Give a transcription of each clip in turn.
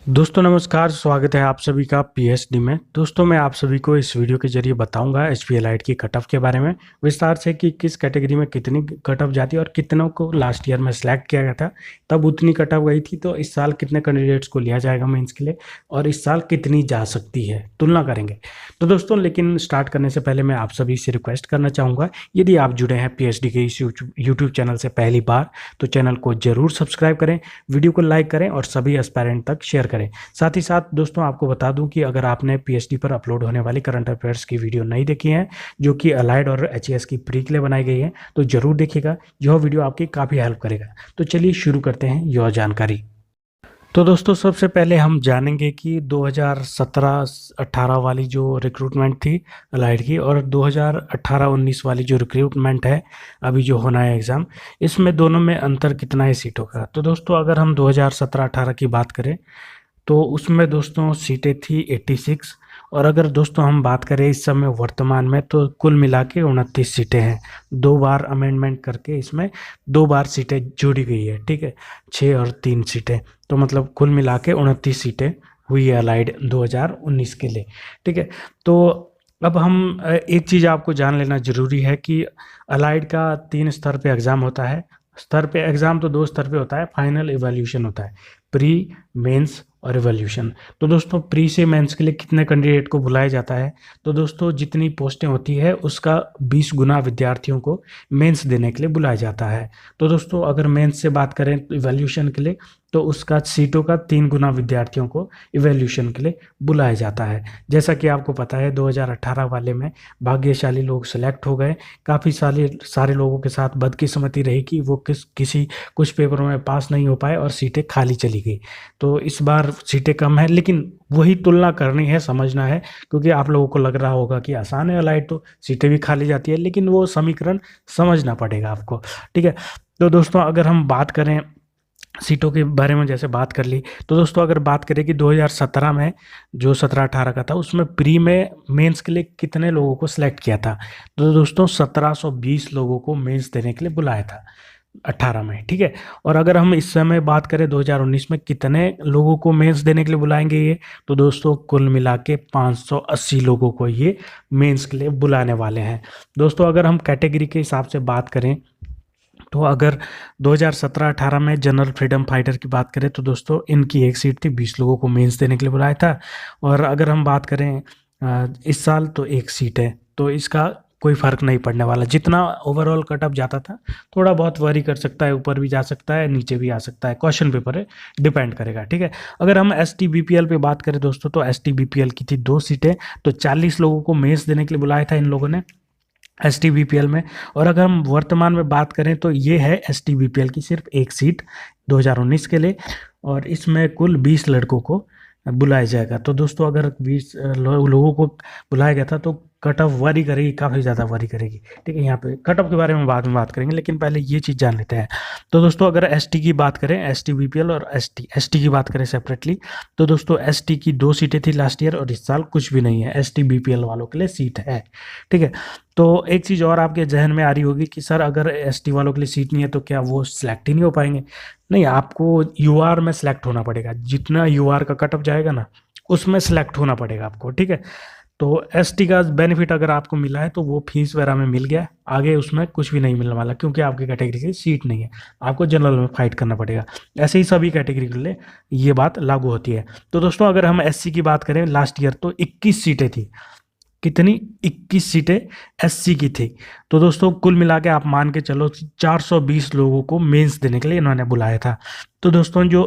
दोस्तों नमस्कार, स्वागत है आप सभी का पीएचडी में। दोस्तों मैं आप सभी को इस वीडियो के जरिए बताऊंगा एचपी एलाइट की कट ऑफ के बारे में विस्तार से कि किस कैटेगरी में कितनी कट ऑफ जाती है और कितनों को लास्ट ईयर में सिलेक्ट किया गया था तब उतनी कट ऑफ गई थी। तो इस साल कितने कैंडिडेट्स को लिया जाएगा मेंस के लिए और इस साल कितनी जा सकती है, तुलना करेंगे। तो दोस्तों लेकिन स्टार्ट करने से पहले मैं आप सभी से रिक्वेस्ट करना चाहूँगा, यदि आप जुड़े हैं पीएचडी के इस यूट्यूब चैनल से पहली बार तो चैनल को जरूर सब्सक्राइब करें, वीडियो को लाइक करें और सभी एस्पायरेंट तक शेयर करें। साथ ही साथ दोस्तों आपको बता दूं कि अगर आपने पीएचडी पर अपलोड होने वाली करंट अफेयर्स की वीडियो नहीं देखी है जो कि अलाइड और एचईएस की प्री के लिए बनाई गई है तो जरूर देखिएगा, यह वीडियो आपकी काफ़ी हेल्प करेगा। तो चलिए शुरू करते हैं यह जानकारी। तो दोस्तों सबसे पहले हम जानेंगे कि 2017-18 वाली जो रिक्रूटमेंट थी अलाइड की और 2018-19 वाली जो रिक्रूटमेंट है अभी जो होना है एग्ज़ाम, इसमें दोनों में अंतर कितना है सीटों का। तो दोस्तों अगर हम 2017-18 की बात करें तो उसमें दोस्तों सीटें थी 86। और अगर दोस्तों हम बात करें इस समय वर्तमान में तो कुल मिला के 29 सीटें हैं। 2 बार अमेंडमेंट करके इसमें 2 बार सीटें जोड़ी गई है, ठीक है, 6 और 3 सीटें। तो मतलब कुल मिला के 29 सीटें हुई है अलाइड 2019 के लिए, ठीक है। तो अब हम एक चीज़ आपको जान लेना ज़रूरी है कि अलाइड का 3 स्तर पे एग्ज़ाम होता है। स्तर पे एग्ज़ाम तो 2 स्तर पे होता है, फाइनल इवैल्यूएशन होता है, प्री मेंस और इवैल्यूएशन। तो दोस्तों प्री से मेंस के लिए कितने कैंडिडेट को बुलाया जाता है, तो दोस्तों जितनी पोस्टें होती है उसका 20 गुना विद्यार्थियों को मेंस देने के लिए बुलाया जाता है। तो दोस्तों अगर मेंस से बात करें इवैल्यूएशन के लिए तो उसका सीटों का 3 गुना विद्यार्थियों को इवैल्यूएशन के लिए बुलाया जाता है। जैसा कि आपको पता है 2018 वाले में भाग्यशाली लोग सेलेक्ट हो गए, काफ़ी सारे लोगों के साथ बदकिस्मती रही कि वो किसी कुछ पेपरों में पास नहीं हो पाए और सीटें खाली चली गई। तो इस बार सीटें कम है, लेकिन वही तुलना करनी है, समझना है, क्योंकि आप लोगों को लग रहा होगा कि आसान है अलाइड तो सीटें भी खाली जाती है, लेकिन वो समीकरण समझना पड़ेगा आपको, ठीक है। तो दोस्तों अगर हम बात करें सीटों के बारे में, जैसे बात कर ली, तो दोस्तों अगर बात करें कि 2017 में जो 17-18 का था उसमें प्री में मेंस के लिए कितने लोगों को सिलेक्ट किया था, तो दोस्तों 1720 लोगों को मेंस देने के लिए बुलाया था 18 में, ठीक है। और अगर हम इस समय बात करें 2019 में कितने लोगों को मेंस देने के लिए बुलाएंगे ये, तो दोस्तों कुल मिला के 580 लोगों को ये मेंस के लिए बुलाने वाले हैं। दोस्तों अगर हम कैटेगरी के हिसाब से बात करें तो अगर 2017-18 में जनरल फ्रीडम फाइटर की बात करें तो दोस्तों इनकी एक सीट थी, 20 लोगों को मेंस देने के लिए बुलाया था। और अगर हम बात करें इस साल तो एक सीट है, तो इसका कोई फ़र्क नहीं पड़ने वाला। जितना ओवरऑल कट ऑफ जाता था थोड़ा बहुत वरी कर सकता है, ऊपर भी जा सकता है नीचे भी आ सकता है, क्वेश्चन पेपर है, डिपेंड करेगा, ठीक है। अगर हम ST-BPL पे बात करें दोस्तों तो ST-BPL की थी 2 सीटें, तो 40 लोगों को मेंस देने के लिए बुलाया था इन लोगों ने ST-BPL में। और अगर हम वर्तमान में बात करें तो ये है ST-BPL की सिर्फ एक सीट 2019 के लिए, और इसमें कुल 20 लड़कों को बुलाया जाएगा। तो दोस्तों अगर 20 लोगों को बुलाया गया था तो कट ऑफ वरी करेगी, काफ़ी ज़्यादा वरी करेगी, ठीक है। यहाँ पे कट ऑफ के बारे में बाद में बात करेंगे, लेकिन पहले ये चीज़ जान लेते हैं। तो दोस्तों अगर ST की बात करें, ST-BPL और ST की बात करें सेपरेटली, तो दोस्तों ST की 2 सीटें थी लास्ट ईयर और इस साल कुछ भी नहीं है, ST-BPL वालों के लिए सीट है, ठीक है। तो एक चीज़ और आपके जहन में आ रही होगी कि सर अगर ST वालों के लिए सीट नहीं है तो क्या वो सिलेक्ट ही नहीं हो पाएंगे। नहीं, आपको UR में सिलेक्ट होना पड़ेगा, जितना UR का कट ऑफ जाएगा ना उसमें सिलेक्ट होना पड़ेगा आपको, ठीक है। तो ST का बेनिफिट अगर आपको मिला है तो वो फीस वगैरह में मिल गया, आगे उसमें कुछ भी नहीं मिलने वाला क्योंकि आपकी कैटेगरी की सीट नहीं है, आपको जनरल में फाइट करना पड़ेगा। ऐसे ही सभी कैटेगरी के लिए ये बात लागू होती है। तो दोस्तों अगर हम SC की बात करें लास्ट ईयर तो 21 सीटें थी, कितनी, 21 सीटें SC की थी। तो दोस्तों कुल मिला के आप मान के चलो 420 लोगों को मेंस देने के लिए इन्होंने बुलाया था। तो दोस्तों जो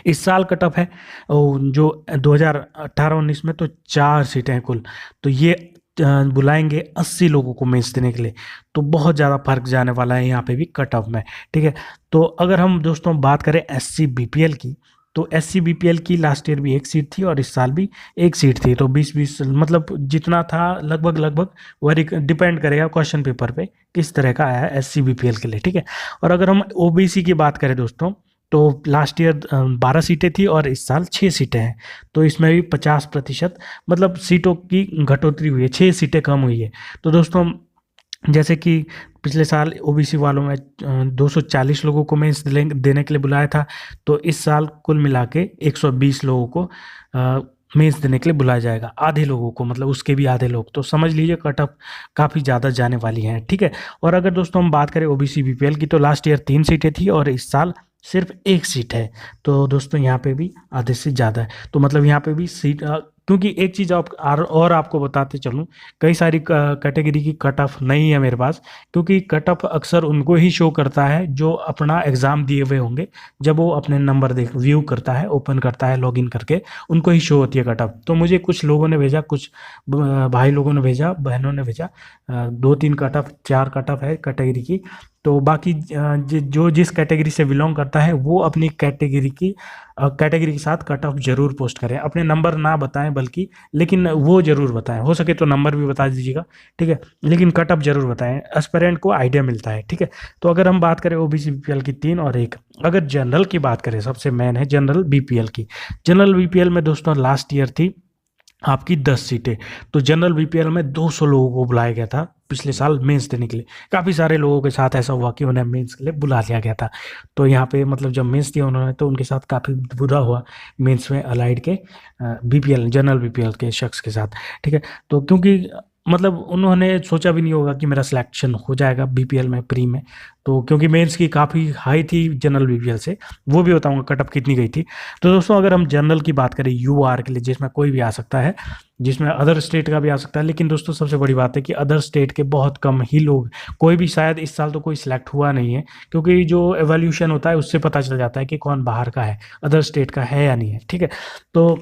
इस साल कट ऑफ है जो 2018-19 में तो 4 सीटें हैं कुल, तो ये बुलाएंगे 80 लोगों को मेंस देने के लिए, तो बहुत ज़्यादा फर्क जाने वाला है यहाँ पे भी कट ऑफ में, ठीक है। तो अगर हम दोस्तों बात करें SC-BPL की, तो SC-BPL की लास्ट ईयर भी एक सीट थी और इस साल भी एक सीट थी, तो 20-20 मतलब जितना था लगभग वही डिपेंड करेगा क्वेश्चन पेपर पे किस तरह का आया है SC-BPL के लिए, ठीक है। और अगर हम OBC की बात करें दोस्तों तो लास्ट ईयर 12 सीटें थी और इस साल 6 सीटें हैं, तो इसमें भी 50% मतलब सीटों की घटोतरी हुई है, 6 सीटें कम हुई है। तो दोस्तों जैसे कि पिछले साल ओबीसी वालों में 240 लोगों को मेंस देने के लिए बुलाया था, तो इस साल कुल मिला के 120 लोगों को मेंस देने के लिए बुलाया जाएगा, आधे लोगों को, मतलब उसके भी आधे लोग। तो समझ लीजिए कट ऑफ काफ़ी ज़्यादा जाने वाली हैं, ठीक है। और अगर दोस्तों हम बात करें ओबीसी बीपीएल की, तो लास्ट ईयर 3 सीटें थी और इस साल सिर्फ 1 सीट है। तो दोस्तों यहाँ पे भी आधे से ज़्यादा है, तो मतलब यहाँ पे भी सीट क्योंकि एक चीज़ और आपको बताते चलूँ, कई सारी कैटेगरी की कट ऑफ नहीं है मेरे पास, क्योंकि कट ऑफ अक्सर उनको ही शो करता है जो अपना एग्ज़ाम दिए हुए होंगे। जब वो अपने नंबर देख व्यू करता है, ओपन करता है लॉगिन करके, उनको ही शो होती है कट ऑफ। तो मुझे कुछ लोगों ने भेजा, कुछ भाई लोगों ने भेजा, बहनों ने भेजा, 2-3 कट ऑफ, 4 कट ऑफ है कैटेगरी की। तो बाकी जो जिस कैटेगरी से बिलोंग करता है वो अपनी कैटेगरी के साथ कट ऑफ जरूर पोस्ट करें। अपने नंबर ना बताएं बल्कि, लेकिन वो जरूर बताएं, हो सके तो नंबर भी बता दीजिएगा, ठीक है, लेकिन कट ऑफ जरूर बताएं, एस्पिरेंट को आइडिया मिलता है, ठीक है। तो अगर हम बात करें ओबीसी बीपीएल की 3 और 1, अगर जनरल की बात करें, सबसे मेन है जनरल बीपीएल की। जनरल बीपीएल में दोस्तों लास्ट ईयर थी आपकी 10 सीटें। तो जनरल बीपीएल में 200 लोगों को बुलाया गया था पिछले साल मेंस देने के लिए। काफ़ी सारे लोगों के साथ ऐसा हुआ कि उन्हें मेंस के लिए बुला लिया गया था। तो यहाँ पे मतलब जब मेंस दिया उन्होंने, तो उनके साथ काफ़ी बुरा हुआ मेंस में अलाइड के बीपीएल, जनरल बीपीएल के शख्स के साथ, ठीक है। तो क्योंकि मतलब उन्होंने सोचा भी नहीं होगा कि मेरा सिलेक्शन हो जाएगा बीपीएल में, प्री में। तो क्योंकि मेंस की काफ़ी हाई थी जनरल बीपीएल से, वो भी बताऊंगा कट ऑफ कितनी गई थी। तो दोस्तों अगर हम जनरल की बात करें यूआर के लिए, जिसमें कोई भी आ सकता है, जिसमें अदर स्टेट का भी आ सकता है, लेकिन दोस्तों सबसे बड़ी बात है कि अदर स्टेट के बहुत कम ही लोग, कोई भी शायद इस साल तो कोई सिलेक्ट हुआ नहीं है, क्योंकि जो एवोल्यूशन होता है उससे पता चल जाता है कि कौन बाहर का है, अदर स्टेट का है या नहीं है, ठीक है। तो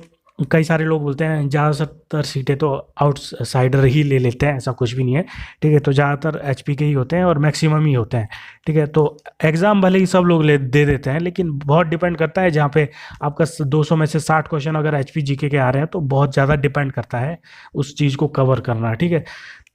कई सारे लोग बोलते हैं ज़्यादातर सीटें तो आउटसाइडर ही ले लेते हैं, ऐसा कुछ भी नहीं है, ठीक है। तो ज़्यादातर एचपी के ही होते हैं और मैक्सिमम ही होते हैं, ठीक है। तो एग्ज़ाम भले ही सब लोग दे देते हैं, लेकिन बहुत डिपेंड करता है, जहाँ पे आपका 200 में से 60 क्वेश्चन अगर एचपी जीके के आ रहे हैं तो बहुत ज़्यादा डिपेंड करता है उस चीज़ को कवर करना, ठीक है।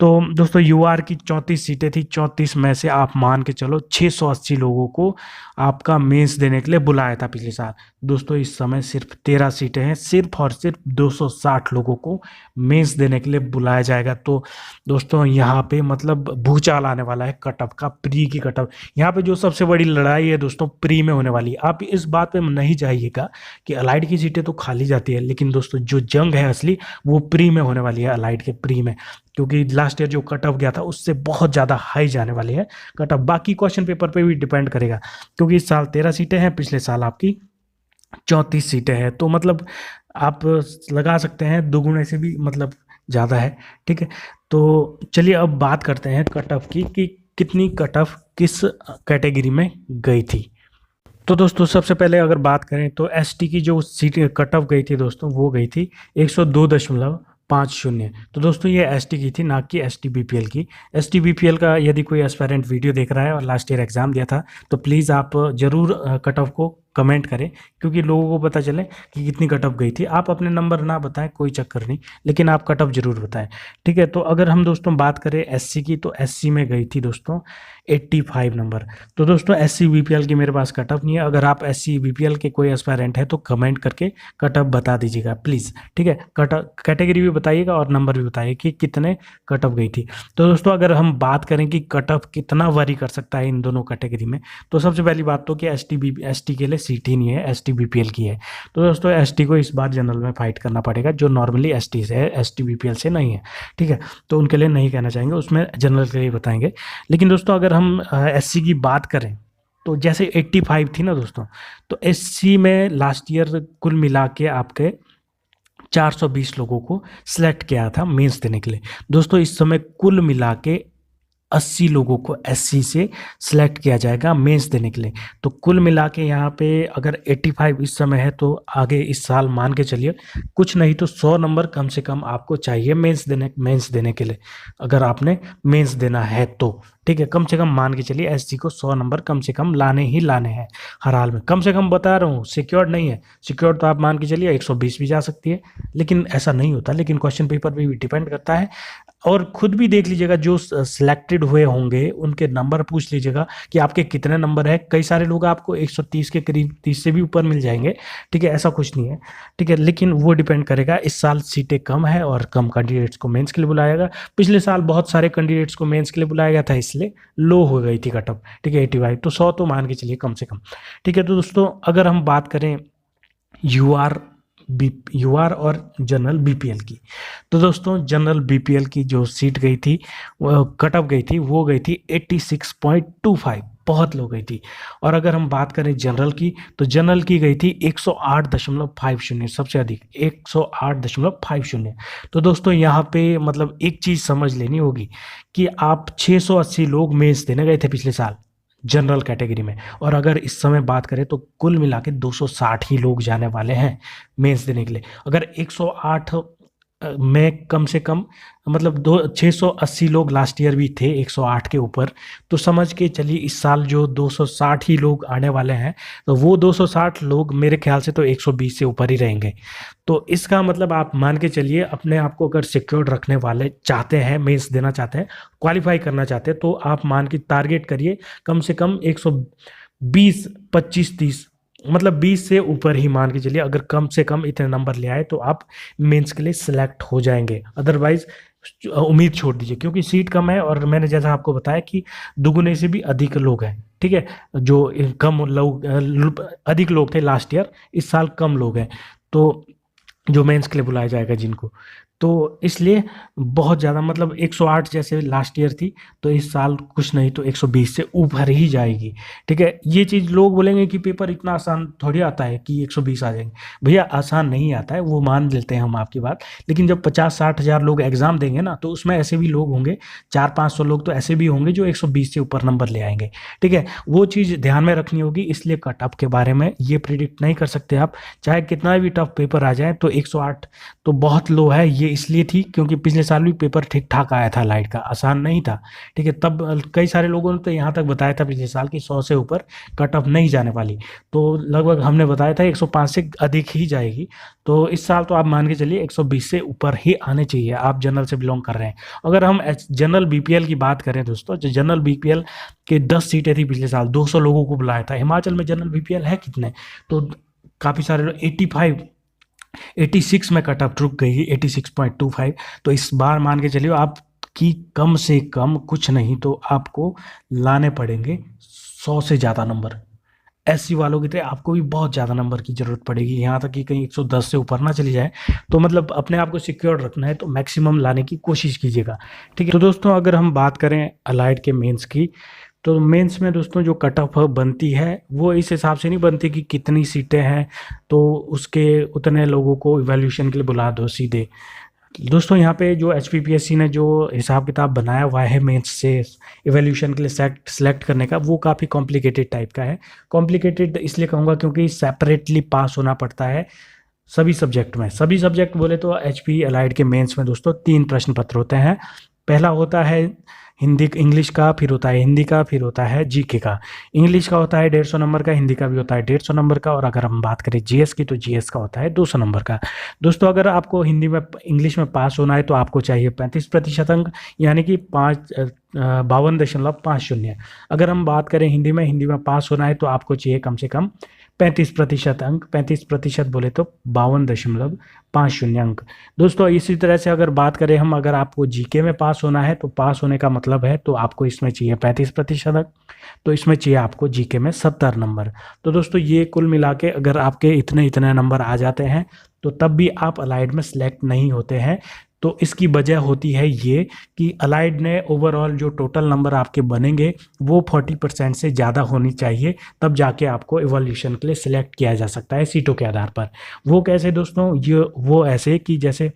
तो दोस्तों यूआर की 34 सीटें थी, 34 में से आप मान के चलो 680 लोगों को आपका मेंस देने के लिए बुलाया था पिछले साल। दोस्तों इस समय सिर्फ 13 सीटें हैं, सिर्फ और सिर्फ 260 लोगों को मेंस देने के लिए बुलाया जाएगा। तो दोस्तों यहाँ पे मतलब भूचाल आने वाला है कट ऑफ का, प्री की कट ऑफ। यहाँ पे जो सबसे बड़ी लड़ाई है दोस्तों प्री में होने वाली है। आप इस बात पे नहीं जाइएगा कि अलाइड की सीटें तो खाली जाती है, लेकिन दोस्तों जो जंग है असली वो प्री में होने वाली है, अलाइड के प्री में। क्योंकि लास्ट ईयर जो कट ऑफ गया था उससे बहुत ज़्यादा हाई जाने वाली है कट ऑफ। बाकी क्वेश्चन पेपर पे भी डिपेंड करेगा, क्योंकि इस साल 13 सीटें हैं, पिछले साल आपकी 34 सीटें हैं। तो मतलब आप लगा सकते हैं दोगुने से भी मतलब ज़्यादा है, ठीक है। तो चलिए अब बात करते हैं कट ऑफ की, कि कितनी कट ऑफ किस कैटेगरी में गई थी। तो दोस्तों सबसे पहले अगर बात करें तो एसटी की जो सीट कट ऑफ गई थी दोस्तों, वो गई थी 102.50। तो दोस्तों ये एसटी की थी, ना कि एसटी बीपीएल की। एसटी बीपीएल का यदि कोई एस्पायरेंट वीडियो देख रहा है और लास्ट ईयर एग्जाम दिया था, तो प्लीज़ आप ज़रूर कट ऑफ को कमेंट करें, क्योंकि लोगों को पता चले कि कितनी कट ऑफ गई थी। आप अपने नंबर ना बताएं, कोई चक्कर नहीं, लेकिन आप कट ऑफ जरूर बताएं, ठीक है। तो अगर हम दोस्तों बात करें एससी की, तो एससी में गई थी दोस्तों 85 नंबर। तो दोस्तों एससी बीपीएल की मेरे पास कट ऑफ नहीं है। अगर आप एससी बीपीएल के कोई एस्पायरेंट है तो कमेंट करके कट ऑफ बता दीजिएगा प्लीज़, ठीक है। कट कैटेगरी भी बताइएगा और नंबर भी बताइए कि कितने कट ऑफ गई थी। तो दोस्तों अगर हम बात करें कि कट ऑफ कितना वरी कर सकता है इन दोनों कैटेगरी में, तो सबसे पहली बात तो कि एसटी के लिए सीट ही नहीं है, एसटी बीपीएल की है। तो दोस्तों एसटी को इस बार जनरल में फाइट करना पड़ेगा, जो नॉर्मली एसटी से है, एसटी बीपीएल से नहीं है, ठीक है। तो उनके लिए नहीं कहना चाहेंगे, उसमें जनरल के लिए बताएंगे। लेकिन दोस्तों अगर हम एससी की बात करें, तो जैसे 85 थी ना दोस्तों, तो एससी में लास्ट ईयर कुल मिला के आपके 420 लोगों को सिलेक्ट किया था मेंस देने के लिए। दोस्तों इस समय कुल मिला के 80 लोगों को एससी से सिलेक्ट किया जाएगा मेंस देने के लिए। तो कुल मिला के यहाँ पे अगर 85 इस समय है, तो आगे इस साल मान के चलिए कुछ नहीं तो 100 नंबर कम से कम आपको चाहिए मेंस देने के लिए, अगर आपने मेंस देना है तो, ठीक है। कम से कम मान के चलिए एससी को 100 नंबर कम से कम लाने ही लाने हैं हर हाल में। कम से कम बता रहा हूँ, सिक्योर्ड नहीं है। सिक्योर्ड तो आप मान के चलिए 120 भी जा सकती है, लेकिन ऐसा नहीं होता। लेकिन क्वेश्चन पेपर पे भी डिपेंड करता है, और खुद भी देख लीजिएगा, जो सिलेक्टेड हुए होंगे उनके नंबर पूछ लीजिएगा कि आपके कितने नंबर है। कई सारे लोग आपको 130 के करीब, 30 से भी ऊपर मिल जाएंगे, ठीक है, ऐसा कुछ नहीं है, ठीक है। लेकिन वो डिपेंड करेगा, इस साल सीटें कम है और कम कैंडिडेट्स को मेंस के लिए बुलाया गया। पिछले साल बहुत सारे कैंडिडेट्स को मेंस के लिए बुलाया गया था, इसलिए लो हो गई थी कट ऑफ, ठीक है, 85, तो 100 तो मान के चलिए कम से कम, ठीक है। तो दोस्तों अगर हम बात करें यूआर यूआर और जनरल बीपीएल की, तो दोस्तों जनरल बीपीएल की जो सीट गई थी, वो कट ऑफ गई थी, वो गई थी 86.25, बहुत लो गई थी। और अगर हम बात करें जनरल की, तो जनरल की गई थी 108.50, सबसे अधिक 108.50। तो दोस्तों यहाँ पे मतलब एक चीज़ समझ लेनी होगी कि आप 680 लोग मेंस देने गए थे पिछले साल जनरल कैटेगरी में, और अगर इस समय बात करें तो कुल मिला के 260 ही लोग जाने वाले हैं मेंस देने के लिए। अगर 108 में कम से कम मतलब 680 लोग लास्ट ईयर भी थे 108 के ऊपर, तो समझ के चलिए इस साल जो 260 ही लोग आने वाले हैं, तो वो 260 लोग मेरे ख्याल से तो 120 से ऊपर ही रहेंगे। तो इसका मतलब आप मान के चलिए, अपने आप को अगर सिक्योर रखने वाले चाहते हैं, मेंस देना चाहते हैं, क्वालिफाई करना चाहते हैं, तो आप मान के टारगेट करिए कम से कम 120, 25, 30, मतलब 20 से ऊपर ही मान के चलिए। अगर कम से कम इतने नंबर ले आए तो आप मेंस के लिए सिलेक्ट हो जाएंगे, अदरवाइज उम्मीद छोड़ दीजिए, क्योंकि सीट कम है और मैंने जैसा आपको बताया कि दुगुने से भी अधिक लोग हैं, ठीक है। जो कम लोग अधिक लोग थे लास्ट ईयर, इस साल कम लोग हैं, तो जो मेंस के लिए बुलाया जाएगा जिनको, तो इसलिए बहुत ज़्यादा मतलब 108 जैसे लास्ट ईयर थी, तो इस साल कुछ नहीं तो 120 से ऊपर ही जाएगी, ठीक है। ये चीज़ लोग बोलेंगे कि पेपर इतना आसान थोड़ी आता है कि 120 आ जाएंगे। भैया आसान नहीं आता है, वो मान लेते हैं हम आपकी बात, लेकिन जब 50-60 हज़ार लोग एग्ज़ाम देंगे ना, तो उसमें ऐसे भी लोग होंगे, 400-500 लोग तो ऐसे भी होंगे जो 120 से ऊपर नंबर ले आएंगे, ठीक है। वो चीज़ ध्यान में रखनी होगी, इसलिए कट ऑफ के बारे में ये प्रिडिक्ट नहीं कर सकते आप, चाहे कितना भी टफ पेपर आ जाए, तो 108 तो बहुत लो है। ये इसलिए थी क्योंकि पिछले साल भी पेपर ठीक ठाक आया था, लाइट का आसान नहीं था, ठीक है। तब कई सारे लोगों ने तो यहाँ तक बताया था पिछले साल कि 100 से ऊपर कट ऑफ नहीं जाने वाली, तो लगभग हमने बताया था 105 से अधिक ही जाएगी। तो इस साल तो आप मान के चलिए 120 से ऊपर ही आने चाहिए, आप जनरल से बिलोंग कर रहे हैं। अगर हम जनरल बीपीएल की बात करें दोस्तों, जो जनरल बीपीएल के 10 सीटें थी पिछले साल, 200 लोगों को बुलाया था। हिमाचल में जनरल बीपीएल है कितने, तो काफ़ी सारे लोग 86 में कट ऑफ रुक गई, 86.25। तो इस बार मान के चलिए आप कि कम से कम कुछ नहीं तो आपको लाने पड़ेंगे 100 से ज़्यादा नंबर। एससी वालों की तरह आपको भी बहुत ज़्यादा नंबर की ज़रूरत पड़ेगी, यहाँ तक कि कहीं 110 से ऊपर ना चली जाए। तो मतलब अपने आप को सिक्योर रखना है तो मैक्सिमम लाने की कोशिश कीजिएगा, ठीक है। तो दोस्तों अगर हम बात करें अलाइड के मेंस की, तो मेंस में दोस्तों जो कट ऑफ बनती है वो इस हिसाब से नहीं बनती कि कितनी सीटें हैं तो उसके उतने लोगों को इवैल्यूएशन के लिए बुला दो सीधे। दोस्तों यहाँ पे जो एचपीपीएससी ने जो हिसाब किताब बनाया हुआ है मेंस से इवैल्यूएशन के लिए सेलेक्ट करने का, वो काफ़ी कॉम्प्लिकेटेड टाइप का है। कॉम्प्लिकेटेड इसलिए कहूँगा क्योंकि सेपरेटली पास होना पड़ता है सभी सब्जेक्ट में। सभी सब्जेक्ट बोले तो एचपी अलाइड के मेंस में दोस्तों 3 प्रश्न पत्र होते हैं। पहला होता है हिंदी इंग्लिश का, फिर होता है हिंदी का, फिर होता है जीके का। इंग्लिश का होता है 150 नंबर का, हिंदी का भी होता है 150 नंबर का, और अगर हम बात करें जीएस की तो जीएस का होता है 200 नंबर का। दोस्तों अगर आपको हिंदी में इंग्लिश में पास होना है तो आपको चाहिए 35% अंक, यानी कि 52.50। अगर हम बात करें हिंदी में पास होना है तो आपको चाहिए कम से कम 35% अंक। 35% बोले तो 52.50 अंक। दोस्तों इसी तरह से अगर बात करें हम, अगर आपको जीके में पास होना है तो पास होने का मतलब है तो आपको इसमें चाहिए 35% अंक, तो इसमें चाहिए आपको जीके में 70 नंबर। तो दोस्तों ये कुल मिला के अगर आपके इतने इतने नंबर आ जाते हैं तो तब भी आप अलाइड में सेलेक्ट नहीं होते हैं। तो इसकी वजह होती है ये कि अलाइड ने ओवरऑल जो टोटल नंबर आपके बनेंगे वो 40% से ज़्यादा होनी चाहिए, तब जाके आपको इवोल्यूशन के लिए सिलेक्ट किया जा सकता है सीटों के आधार पर। वो कैसे दोस्तों, ये वो ऐसे कि जैसे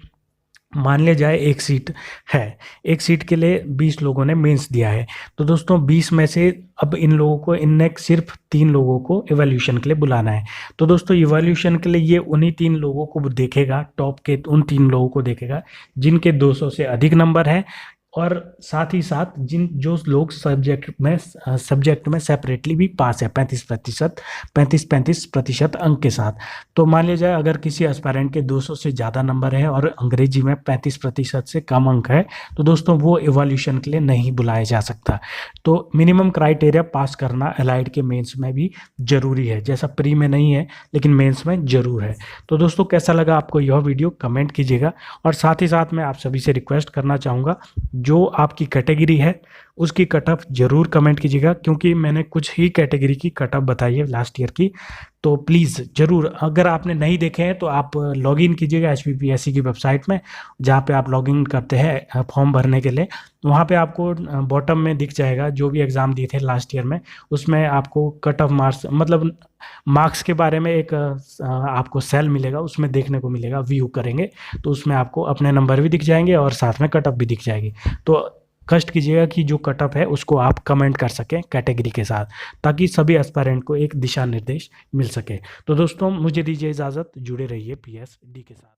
मान लिया जाए एक सीट है, एक सीट के लिए 20 लोगों ने मेंस दिया है, तो दोस्तों 20 में से अब इनने सिर्फ 3 लोगों को इवैल्यूएशन के लिए बुलाना है। तो दोस्तों इवैल्यूएशन के लिए ये उन्हीं 3 लोगों को देखेगा, टॉप के उन 3 लोगों को देखेगा जिनके 200 से अधिक नंबर है और साथ ही साथ जिन जो लोग सब्जेक्ट में सेपरेटली भी पास है 35% अंक के साथ। तो मान लिया जाए अगर किसी एस्पायरेंट के 200 से ज़्यादा नंबर है और अंग्रेजी में 35% से कम अंक है, तो दोस्तों वो इवोल्यूशन के लिए नहीं बुलाया जा सकता। तो मिनिमम क्राइटेरिया पास करना एलाइड के मेंस में भी जरूरी है, जैसा प्री में नहीं है लेकिन मेंस में जरूर है। तो दोस्तों कैसा लगा आपको यह वीडियो कमेंट कीजिएगा, और साथ ही साथ मैं आप सभी से रिक्वेस्ट करना चाहूँगा जो आपकी कैटेगरी है उसकी कट ऑफ जरूर कमेंट कीजिएगा, क्योंकि मैंने कुछ ही कैटेगरी की कट ऑफ बताई है लास्ट ईयर की। तो प्लीज़ ज़रूर, अगर आपने नहीं देखे हैं तो आप लॉगिन कीजिएगा HPPSC की वेबसाइट में, जहाँ पे आप लॉगिन करते हैं फॉर्म भरने के लिए। वहाँ पे आपको बॉटम में दिख जाएगा जो भी एग्ज़ाम दिए थे लास्ट ईयर में, उसमें आपको कट ऑफ मार्क्स मतलब मार्क्स के बारे में एक आपको सेल मिलेगा, उसमें देखने को मिलेगा, व्यू करेंगे तो उसमें आपको अपने नंबर भी दिख जाएंगे और साथ में कट ऑफ भी दिख जाएगी। तो कष्ट कीजिएगा कि जो कट ऑफ है उसको आप कमेंट कर सकें कैटेगरी के साथ, ताकि सभी एस्पायरेंट को एक दिशा निर्देश मिल सके। तो दोस्तों मुझे दीजिए इजाज़त, जुड़े रहिए PSD के साथ।